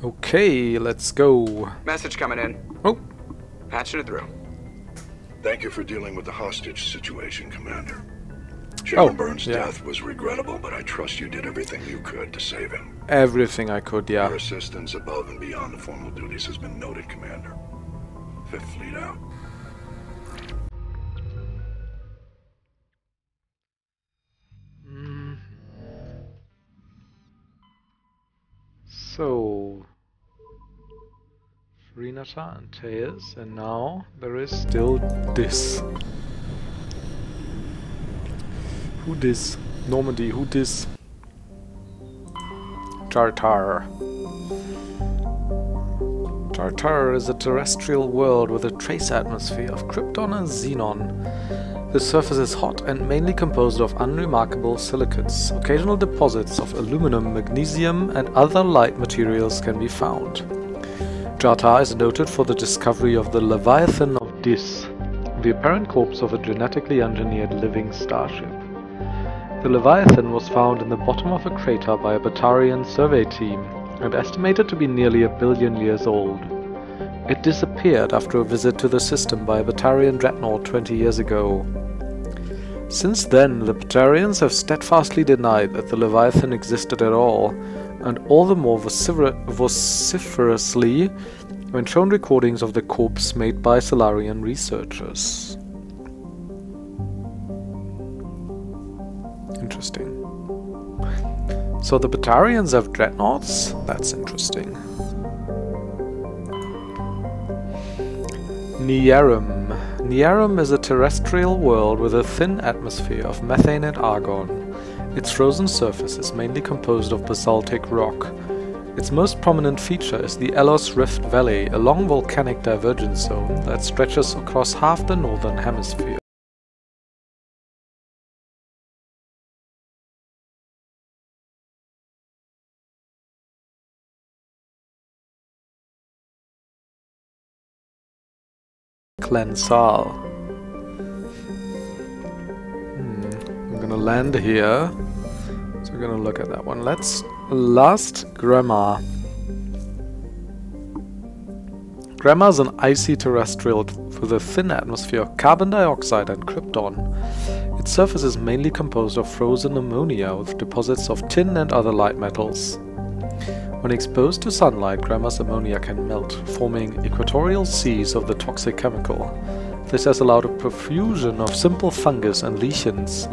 Okay, let's go. Message coming in. Oh. Patching it through. Thank you for dealing with the hostage situation, Commander. Chairman Burns' death was regrettable, but I trust you did everything you could to save him. Everything I could, yeah. Your assistance above and beyond the formal duties has been noted, Commander. Fifth Fleet out. So, Renata and Tejas, and now there is still this. Who this? Normandy, who this? Tartar. Tartar is a terrestrial world with a trace atmosphere of krypton and xenon. The surface is hot and mainly composed of unremarkable silicates. Occasional deposits of aluminum, magnesium and other light materials can be found. Tartar is noted for the discovery of the Leviathan of Dis, the apparent corpse of a genetically engineered living starship. The Leviathan was found in the bottom of a crater by a Batarian survey team and estimated to be nearly 1 billion years old. It disappeared after a visit to the system by a Batarian dreadnought 20 years ago. Since then, the Batarians have steadfastly denied that the Leviathan existed at all, and all the more vociferously when shown recordings of the corpse made by Solarian researchers. Interesting. So the Batarians have dreadnoughts? That's interesting. Niarum. Niarum is a terrestrial world with a thin atmosphere of methane and argon. Its frozen surface is mainly composed of basaltic rock. Its most prominent feature is the Elos Rift Valley, a long volcanic divergence zone that stretches across half the northern hemisphere. Klensal. I'm gonna land here. So we're gonna look at that one. Last Grammar. Grammar is an icy terrestrial with a thin atmosphere of carbon dioxide and krypton. Its surface is mainly composed of frozen ammonia with deposits of tin and other light metals. When exposed to sunlight, Grammar's ammonia can melt, forming equatorial seas of the toxic chemical. This has allowed a profusion of simple fungus and lichens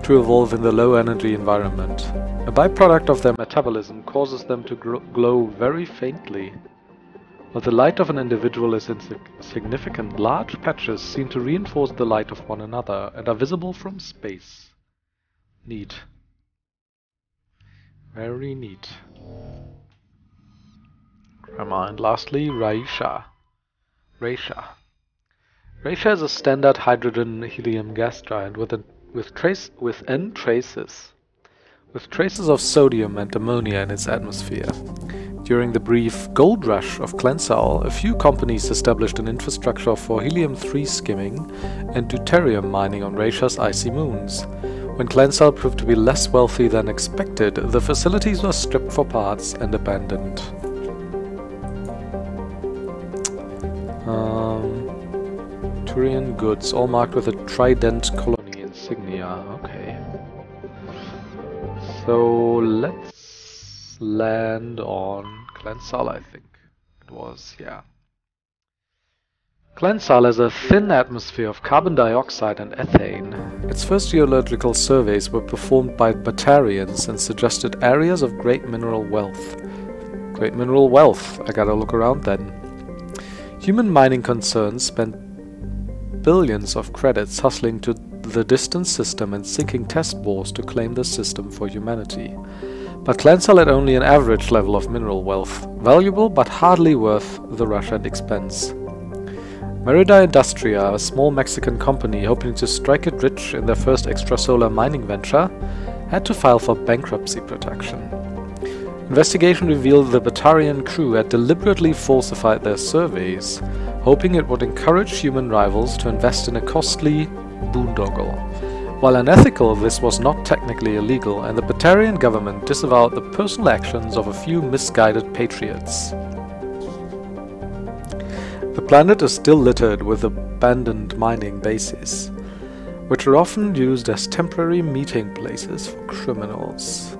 to evolve in the low-energy environment. A byproduct of their metabolism causes them to glow very faintly. While the light of an individual is insignificant, large patches seem to reinforce the light of one another and are visible from space. Neat. Very neat. Grammar. And lastly, Raisha. Raisha is a standard hydrogen-helium gas giant with traces of sodium and ammonia in its atmosphere. During the brief gold rush of Klensal, a few companies established an infrastructure for helium-3 skimming and deuterium mining on Raisha's icy moons. When Klensal proved to be less wealthy than expected, the facilities were stripped for parts and abandoned. Turian goods, all marked with a trident colony insignia. Okay. So let's land on Klensal, I think it was, yeah. Klensal has a thin atmosphere of carbon dioxide and ethane. Its first geological surveys were performed by Batarians and suggested areas of great mineral wealth. Great mineral wealth, I gotta look around then. Human mining concerns spent billions of credits hustling to the distant system and sinking test bores to claim the system for humanity. But Klensal had only an average level of mineral wealth, valuable but hardly worth the rush and expense. Merida Industria, a small Mexican company hoping to strike it rich in their first extrasolar mining venture, had to file for bankruptcy protection. Investigation revealed the Batarian crew had deliberately falsified their surveys, hoping it would encourage human rivals to invest in a costly boondoggle. While unethical, this was not technically illegal, and the Batarian government disavowed the personal actions of a few misguided patriots. The planet is still littered with abandoned mining bases, which are often used as temporary meeting places for criminals.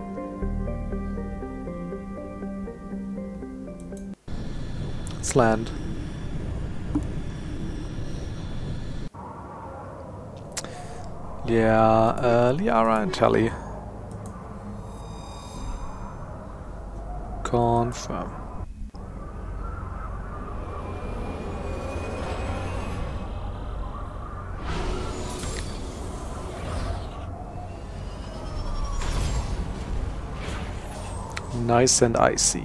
Let's land. Yeah, Liara and Tally. Confirm. Nice and icy.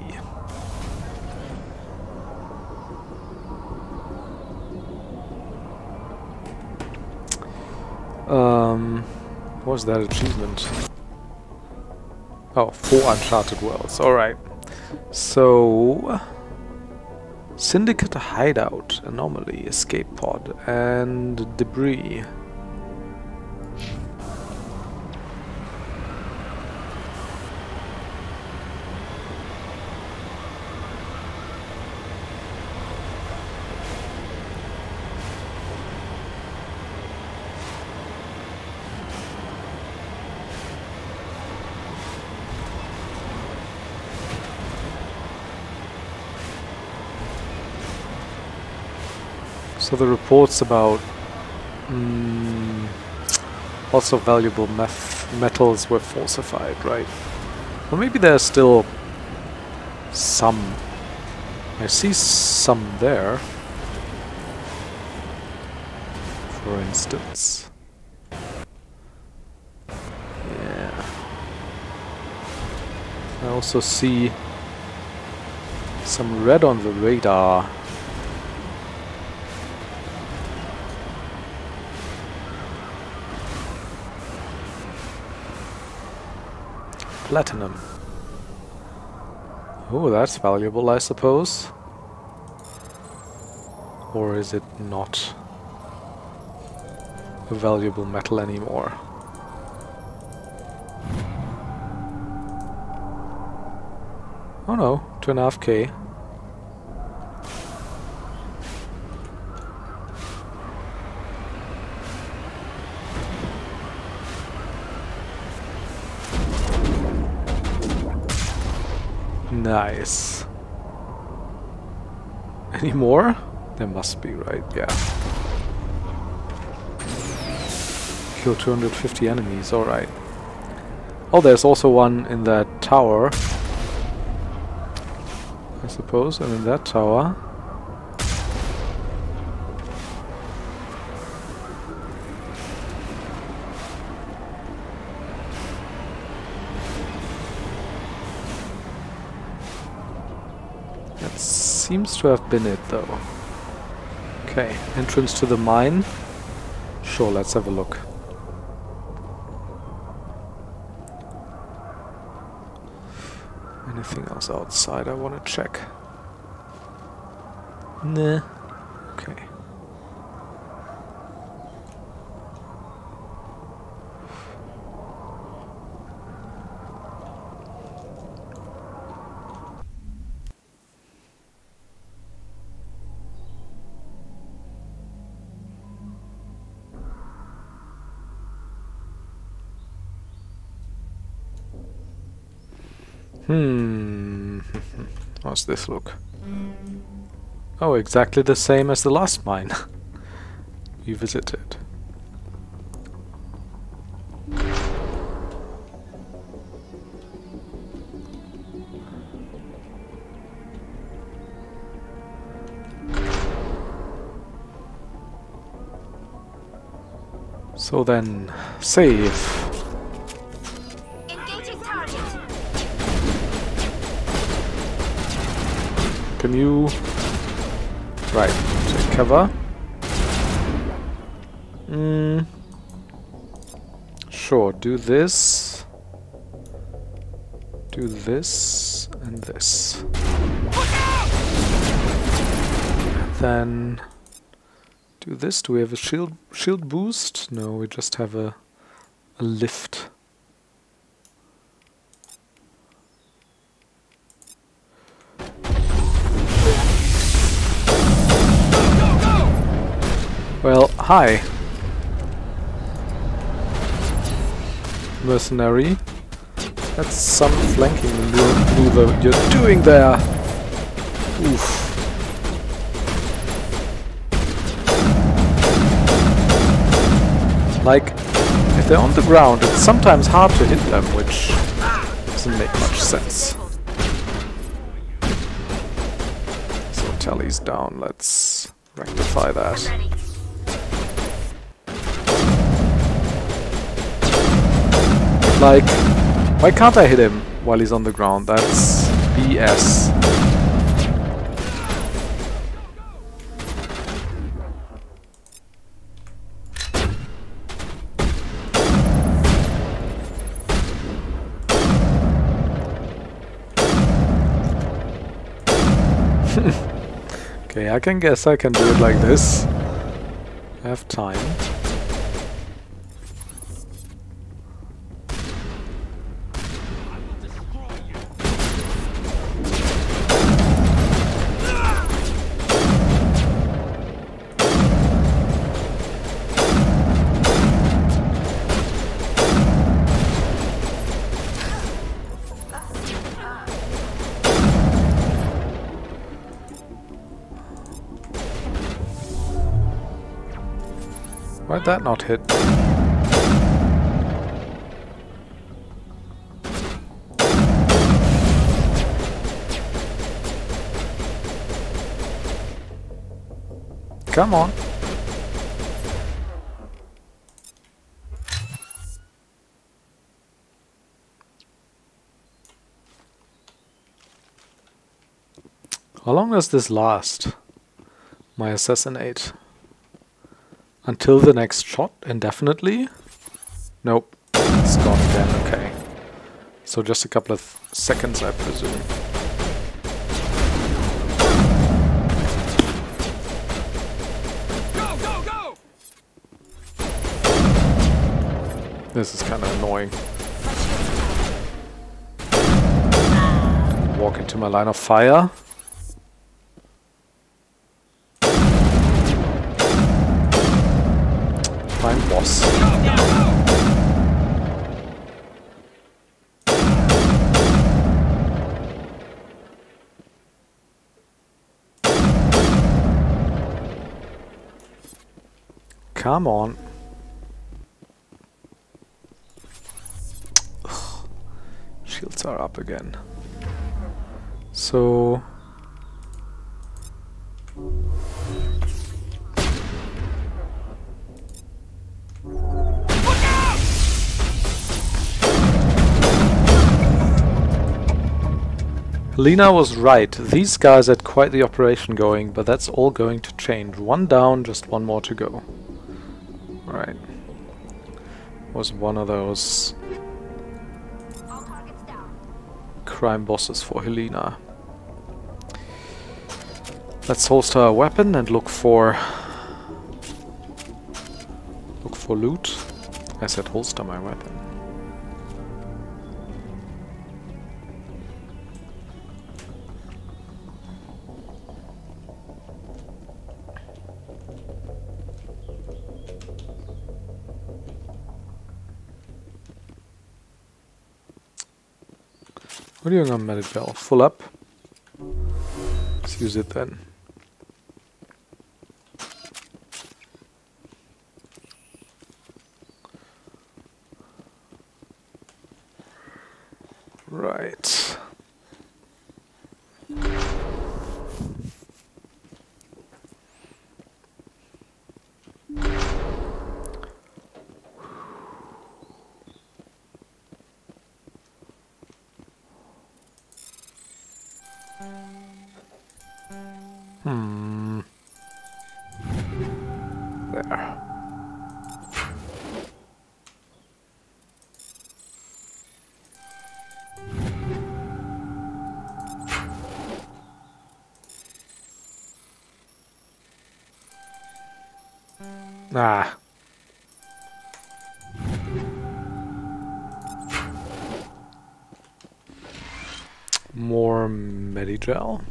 What was that achievement? Oh, 4 uncharted worlds. Alright. So... Syndicate hideout, anomaly, escape pod, and debris. So the reports about also valuable metals were falsified, right? Well, maybe there's still some. I see some there, for instance. Yeah. I also see some red on the radar. Platinum. Oh, that's valuable, I suppose. Or is it not a valuable metal anymore? Oh no, 2.5K. Nice. Any more? There must be, right? Yeah. Kill 250 enemies, alright. Oh, there's also one in that tower, I suppose, and in that tower. Seems to have been it, though. Okay, entrance to the mine. Sure, let's have a look. Anything else outside I want to check? Nah. Okay. How's this look? Oh, exactly the same as the last mine we visited. So then, save. Can you... Right, take cover. Sure, do this. Do this and this. And then do this. Do we have a shield boost? No, we just have a a lift. Well, hi. Mercenary. That's some flanking maneuver you're doing there. Oof. Like, if they're on the ground, it's sometimes hard to hit them, which doesn't make much sense. So tally's down, let's rectify that. Like, why can't I hit him while he's on the ground? That's BS. Okay, I can guess I can do it like this. I have time. Why'd that not hit? Come on. How long does this last? My assassinate. Until the next shot, indefinitely? Nope, it's gone again, okay. So just a couple of seconds, I presume. Go, go, go! This is kind of annoying. Walk into my line of fire. Prime boss. Come on. Ugh. Shields are up again. So... Lena was right. These guys had quite the operation going, but that's all going to change. One down, just one more to go. Right. Was one of those crime bosses for Helena. Let's holster our weapon and look for loot. I said holster my weapon. What are you doing on Medic Bell? Full up? Let's use it then. Right. There. Ah. More Medigel.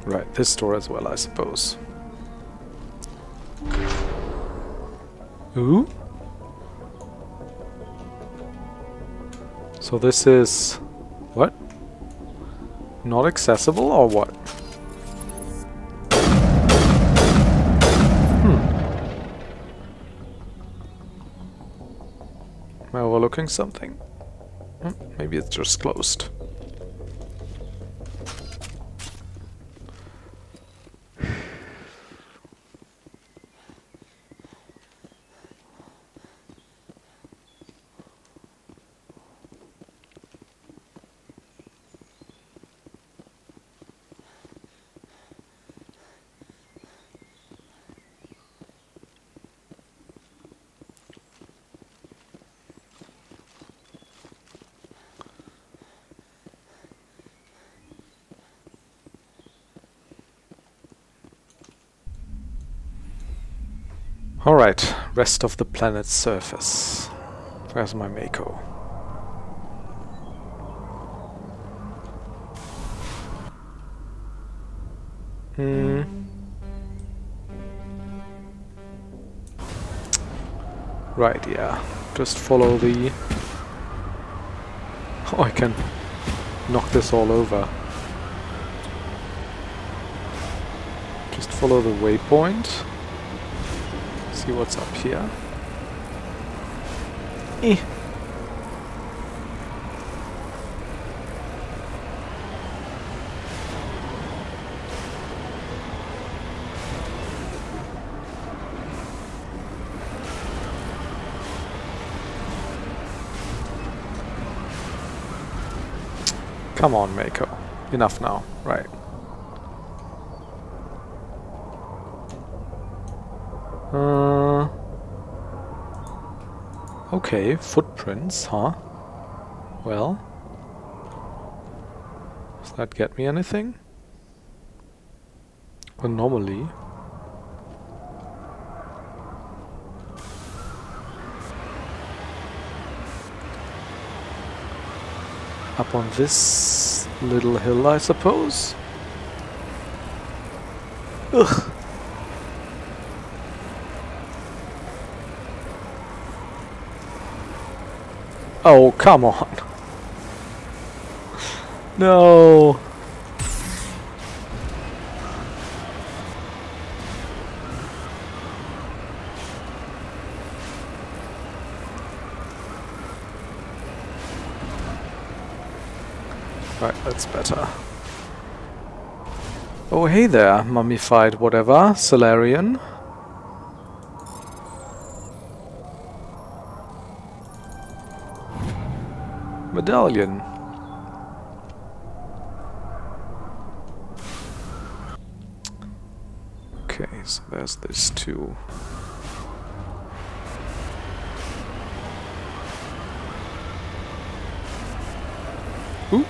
Right, this door as well, I suppose. Ooh. So this is... what? Not accessible or what? Am I overlooking something? Maybe it's just closed. Alright, rest of the planet's surface. Where's my Mako? Right, yeah. Just follow the... oh, I can knock this all over. Just follow the waypoint. See what's up here. Come on, Mako. Enough now. Right. Okay, footprints, huh? Well, does that get me anything? Anomaly. Up on this little hill, I suppose? Ugh. Oh, come on. No. Right, that's better. Oh, hey there, mummified whatever, Solarian. Medallion. Okay, so there's this too. Ooh.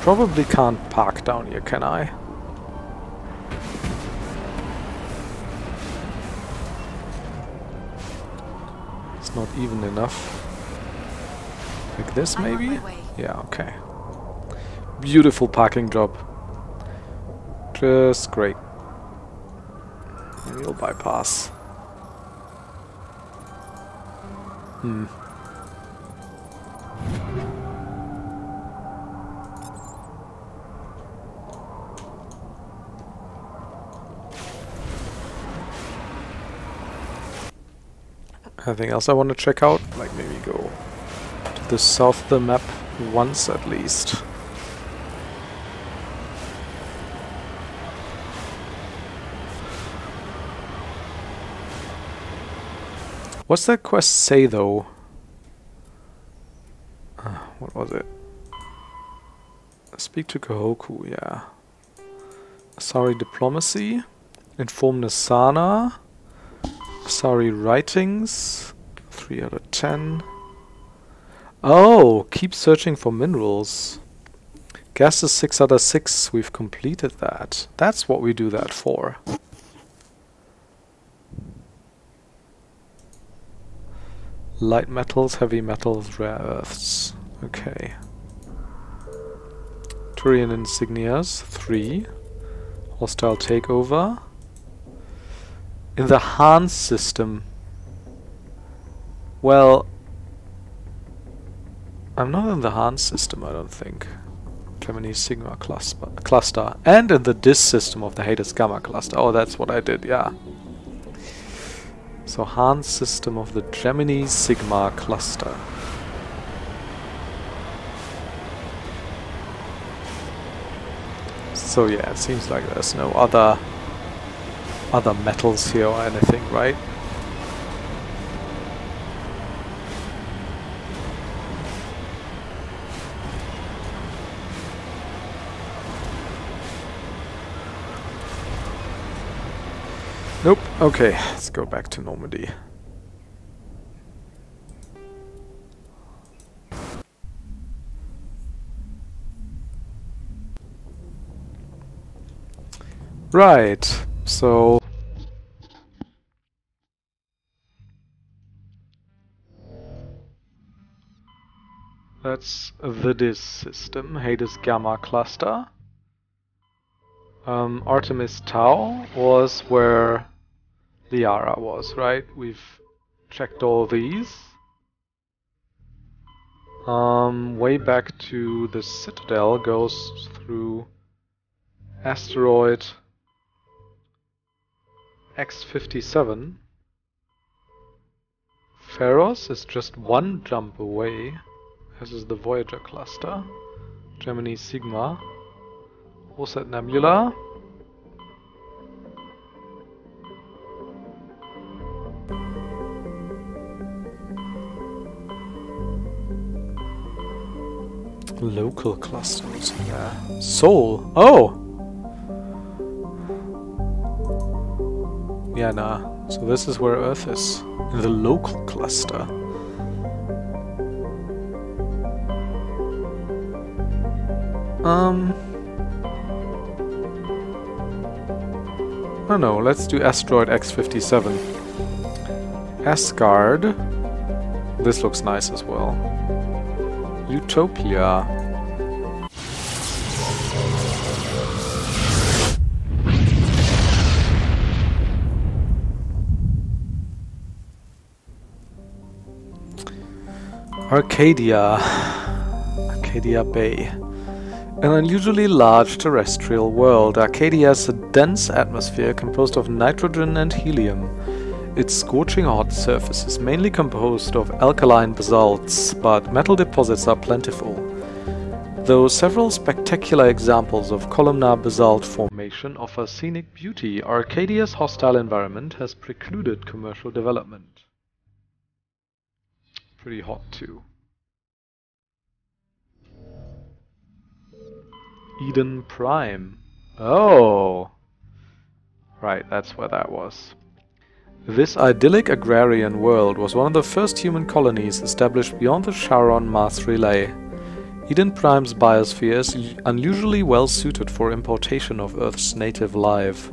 Probably can't park down here, can I? It's not even enough. Like this, maybe? Yeah, okay. Beautiful parking job. Just great. We'll bypass. Anything else I want to check out? Like maybe go to the south of the map once at least. What's that quest say though? What was it? Speak to Kohoku, yeah. Asari Diplomacy. Inform Nasana. Asari Writings. 3 out of 10. Oh, keep searching for minerals. Gas is 6 out of 6. We've completed that. That's what we do that for. Light metals, heavy metals, rare earths. Okay. Turian insignias, 3. Hostile takeover. In the Hans system. Well, I'm not in the Hans system, I don't think. Gemini Sigma cluster. And in the DIS system of the Hades Gamma cluster. Oh, that's what I did, yeah. So Hans system of the Gemini Sigma cluster. So yeah, it seems like there's no other metals here or anything, right? Nope. Okay, let's go back to Normandy. Right, so that's the DIS system, Hades Gamma cluster. Artemis Tau was where Liara was, right? We've checked all these. Way back to the Citadel goes through Asteroid X57. Pharos is just one jump away. This is the Voyager cluster. Gemini Sigma. Rosette Nebula. Local clusters. Yeah. Sol. Oh! Yeah, nah. So this is where Earth is. In the local cluster. I don't know, let's do Asteroid X57. Asgard. This looks nice as well. Utopia. Arcadia. Arcadia Bay. An unusually large terrestrial world, Arcadia has a dense atmosphere composed of nitrogen and helium. Its scorching hot surface is mainly composed of alkaline basalts, but metal deposits are plentiful. Though several spectacular examples of columnar basalt formation offer scenic beauty, Arcadia's hostile environment has precluded commercial development. Pretty hot too. Eden Prime. Oh! Right, that's where that was. This idyllic agrarian world was one of the first human colonies established beyond the Charon mass relay. Eden Prime's biosphere is unusually well suited for importation of Earth's native life.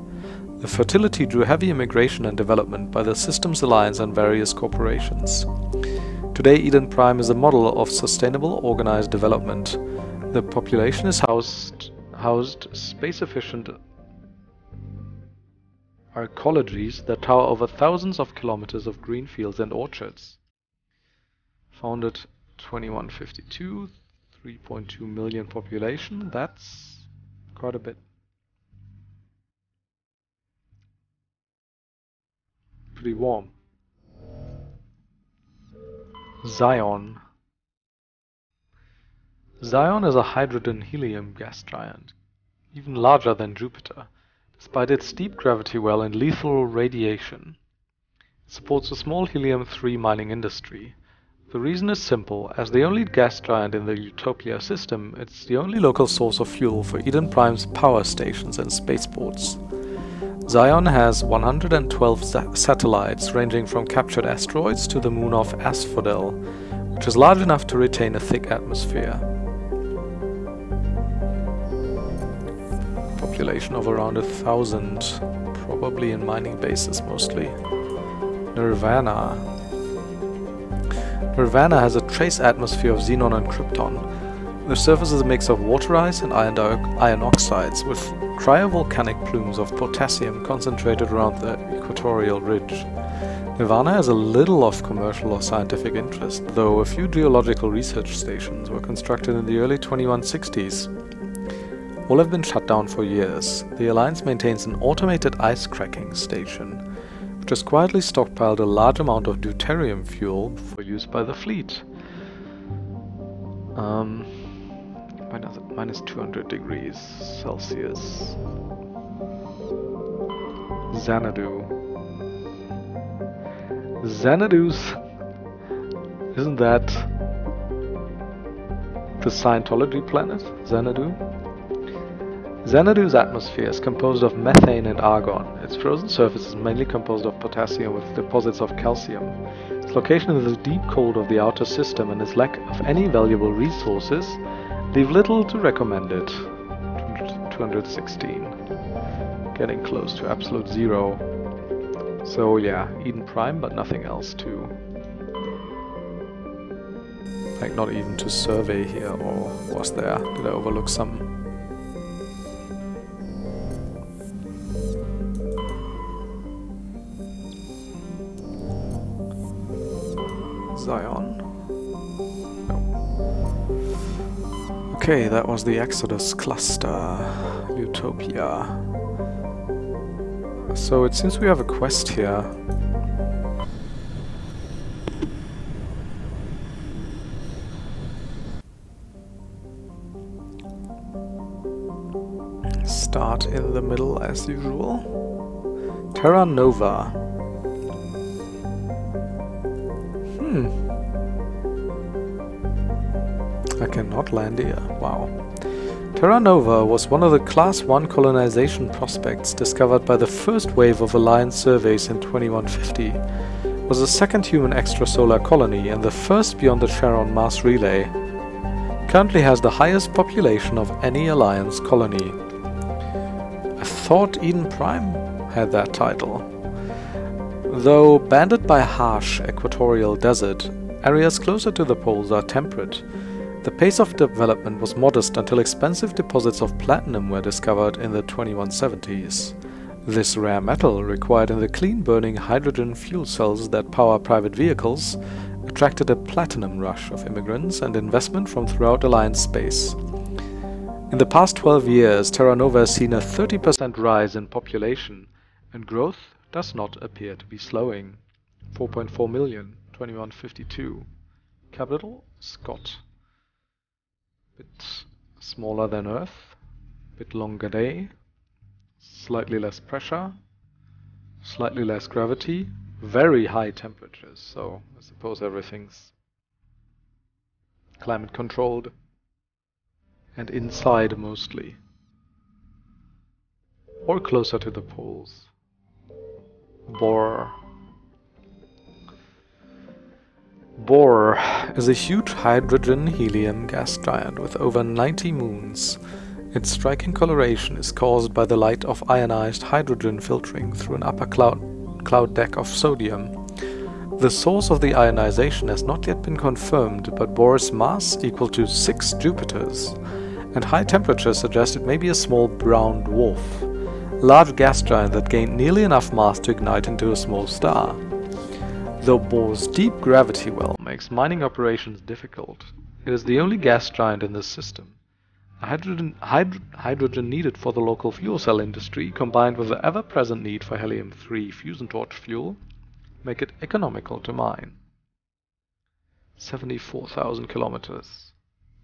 The fertility drew heavy immigration and development by the Systems Alliance and various corporations. Today, Eden Prime is a model of sustainable, organized development. The population is housed space-efficient arcologies that tower over thousands of kilometers of green fields and orchards. Founded 2152, 3.2 million population, that's quite a bit. Pretty warm. Zion. Zion is a hydrogen-helium gas giant, even larger than Jupiter, despite its steep gravity well and lethal radiation. It supports a small helium-3 mining industry. The reason is simple: as the only gas giant in the Utopia system, it's the only local source of fuel for Eden Prime's power stations and spaceports. Zion has 112 satellites ranging from captured asteroids to the moon of Asphodel, which is large enough to retain a thick atmosphere. Population of around 1,000, probably in mining bases mostly. Nirvana. Nirvana has a trace atmosphere of xenon and krypton. The surface is a mix of water ice and iron oxides, with cryovolcanic plumes of potassium concentrated around the equatorial ridge. Nirvana has a little of commercial or scientific interest, though a few geological research stations were constructed in the early 2160s. All have been shut down for years. The Alliance maintains an automated ice cracking station, which has quietly stockpiled a large amount of deuterium fuel for use by the fleet. Minus 200 degrees Celsius. Xanadu. Xanadu's... Isn't that the Scientology planet, Xanadu? Xanadu's atmosphere is composed of methane and argon. Its frozen surface is mainly composed of potassium with deposits of calcium. Its location in the deep cold of the outer system and its lack of any valuable resources leave little to recommend it. 216. Getting close to absolute zero. So yeah, Eden Prime, but nothing else to... like not even to survey here, or was there? Did I overlook some? Zion. No. Okay, that was the Exodus cluster. Utopia. So it seems we have a quest here. Start in the middle as usual. Terra Nova. I cannot land here. Wow. Terra Nova was one of the Class 1 colonization prospects discovered by the first wave of Alliance surveys in 2150. It was the second human extrasolar colony and the first beyond the Charon mass relay. It currently has the highest population of any Alliance colony. I thought Eden Prime had that title. Though banded by harsh equatorial desert, areas closer to the poles are temperate. The pace of development was modest until expensive deposits of platinum were discovered in the 2170s. This rare metal, required in the clean-burning hydrogen fuel cells that power private vehicles, attracted a platinum rush of immigrants and investment from throughout Alliance space. In the past 12 years, Terra Nova has seen a 30% rise in population, and growth does not appear to be slowing. 4.4 million, 2152. Capital, Scott. Bit smaller than Earth, bit longer day, slightly less pressure, slightly less gravity, very high temperatures, so I suppose everything's climate controlled and inside mostly, or closer to the poles. Bohr is a huge hydrogen-helium gas giant with over 90 moons. Its striking coloration is caused by the light of ionized hydrogen filtering through an upper cloud deck of sodium. The source of the ionization has not yet been confirmed, but Bohr's mass equal to 6 Jupiters, and high temperatures suggest it may be a small brown dwarf, a large gas giant that gained nearly enough mass to ignite into a small star. Though Bohr's deep gravity well makes mining operations difficult, it is the only gas giant in this system. The hydrogen needed for the local fuel cell industry, combined with the ever-present need for helium-3 fusion torch fuel, make it economical to mine. 74,000 kilometers.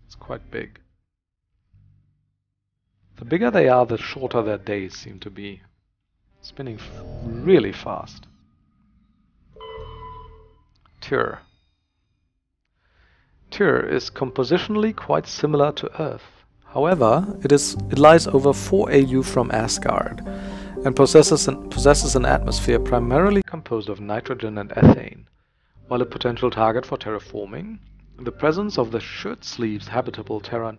It's quite big. The bigger they are, the shorter their days seem to be. Spinning really fast. Tyr. Tyr is compositionally quite similar to Earth. However, it lies over 4 AU from Asgard and possesses an atmosphere primarily composed of nitrogen and ethane. While a potential target for terraforming, the presence of the shirt sleeves habitable Terra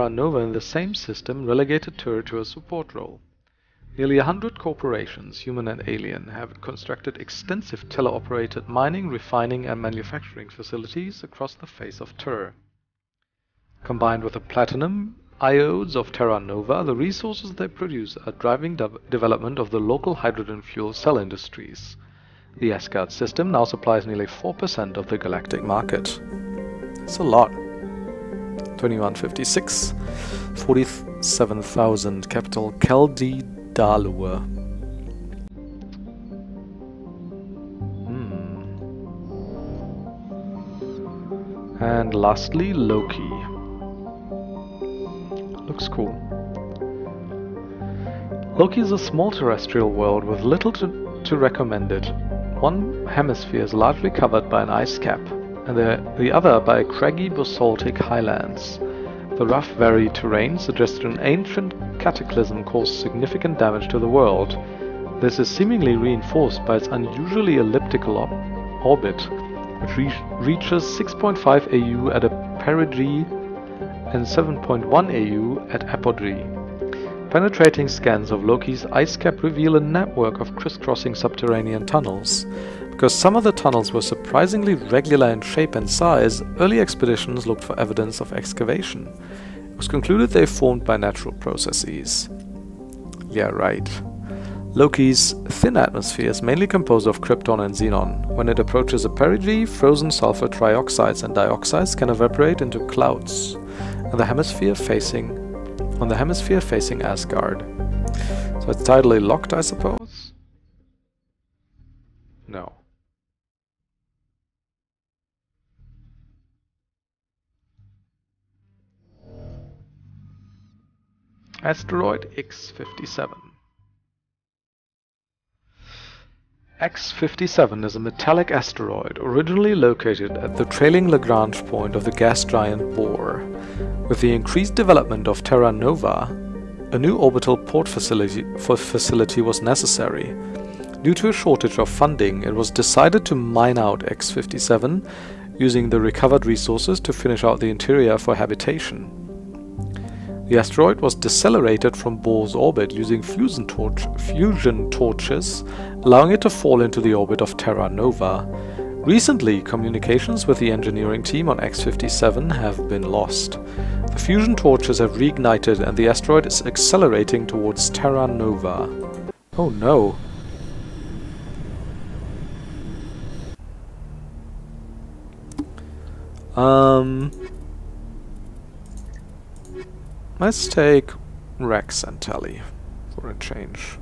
Nova in the same system relegated Tyr to a support role. Nearly 100 corporations, human and alien, have constructed extensive teleoperated mining, refining and manufacturing facilities across the face of Tyr. Combined with the platinum iodes of Terra Nova, the resources they produce are driving development of the local hydrogen fuel cell industries. The Asgard system now supplies nearly 4% of the galactic market. It's a lot. 2156, 47,000, capital Keldidalur. And lastly, Loki. Looks cool. Loki is a small terrestrial world with little to recommend it. One hemisphere is largely covered by an ice cap, and the other by craggy basaltic highlands. The rough, varied terrain suggests an ancient cataclysm caused significant damage to the world. This is seemingly reinforced by its unusually elliptical orbit, which reaches 6.5 AU at perigee and 7.1 AU at apogee. Penetrating scans of Loki's ice cap reveal a network of crisscrossing subterranean tunnels. Because some of the tunnels were surprisingly regular in shape and size, early expeditions looked for evidence of excavation. It was concluded they formed by natural processes. Yeah, right. Loki's thin atmosphere is mainly composed of krypton and xenon. When it approaches a perigee, frozen sulfur trioxides and dioxides can evaporate into clouds on the hemisphere facing Asgard. So it's tidally locked, I suppose? No. Asteroid X57. X57 is a metallic asteroid originally located at the trailing Lagrange point of the gas giant Bohr. With the increased development of Terra Nova, a new orbital port facility was necessary. Due to a shortage of funding, it was decided to mine out X57, using the recovered resources to finish out the interior for habitation. The asteroid was decelerated from Bohr's orbit using fusion torches, allowing it to fall into the orbit of Terra Nova. Recently, communications with the engineering team on X57 have been lost. The fusion torches have reignited and the asteroid is accelerating towards Terra Nova. Oh no! Let's take Rex and Tally for a change.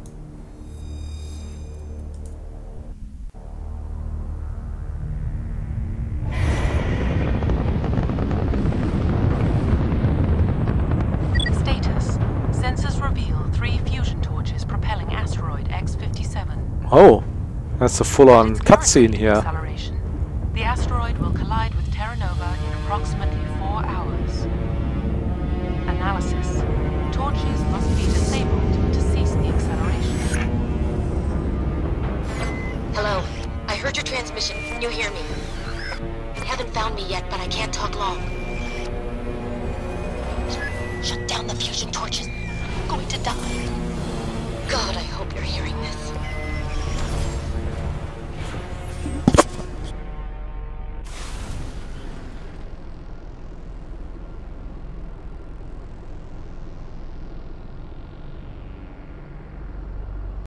Status. Sensors reveal 3 fusion torches propelling asteroid X57. Oh, that's a full-on cutscene here. Acceleration. The asteroid will collide with Terra Nova in approximately 4 hours. Analysis. Torches must be disabled to cease the acceleration. Hello. I heard your transmission. Can you hear me? You haven't found me yet, but I can't talk long. Shut down the fusion torches. I'm going to die. God, I hope you're hearing this.